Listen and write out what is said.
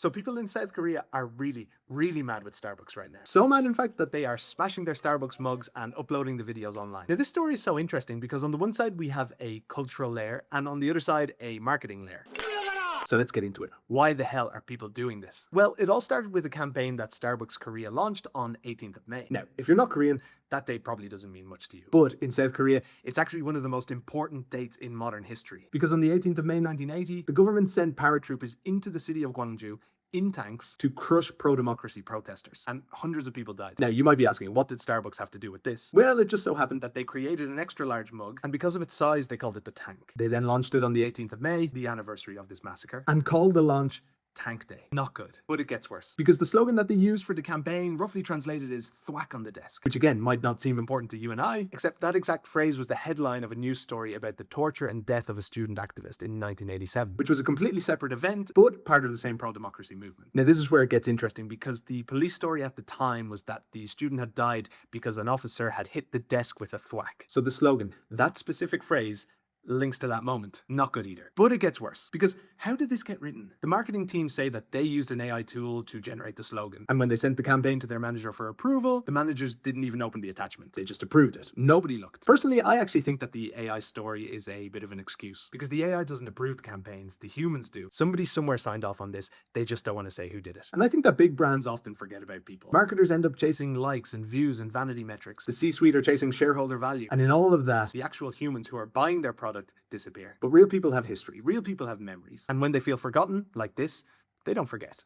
So people in South Korea are really, really mad with Starbucks right now. So mad, in fact, that they are smashing their Starbucks mugs and uploading the videos online. Now, this story is so interesting because on the one side we have a cultural layer and on the other side a marketing layer. So let's get into it. Why the hell are people doing this? Well, it all started with a campaign that Starbucks Korea launched on 18th of May. Now, if you're not Korean, that date probably doesn't mean much to you. But in South Korea, it's actually one of the most important dates in modern history. Because on the 18th of May 1980, the government sent paratroopers into the city of Gwangju in tanks to crush pro-democracy protesters, and hundreds of people died. Now, you might be asking, what did Starbucks have to do with this? Well, it just so happened that they created an extra large mug, and because of its size, they called it the Tank. They then launched it on the 18th of May, the anniversary of this massacre, and called the launch Tank Day. Not good, but it gets worse. Because the slogan that they used for the campaign, roughly translated, is thwack on the desk. Which again, might not seem important to you and I, except that exact phrase was the headline of a news story about the torture and death of a student activist in 1987. Which was a completely separate event, but part of the same pro-democracy movement. Now this is where it gets interesting, because the police story at the time was that the student had died because an officer had hit the desk with a thwack. So the slogan, that specific phrase, links to that moment. Not good either. But it gets worse, because how did this get written? The marketing team say that they used an AI tool to generate the slogan, and when they sent the campaign to their manager for approval, the managers didn't even open the attachment. They just approved it. Nobody looked. Personally, I actually think that the AI story is a bit of an excuse, because the AI doesn't approve the campaigns, the humans do. Somebody somewhere signed off on this, they just don't want to say who did it. And I think that big brands often forget about people. Marketers end up chasing likes and views and vanity metrics. The C-suite are chasing shareholder value. And in all of that, the actual humans who are buying their product disappear. But real people have history, real people have memories. And when they feel forgotten, like this, they don't forget.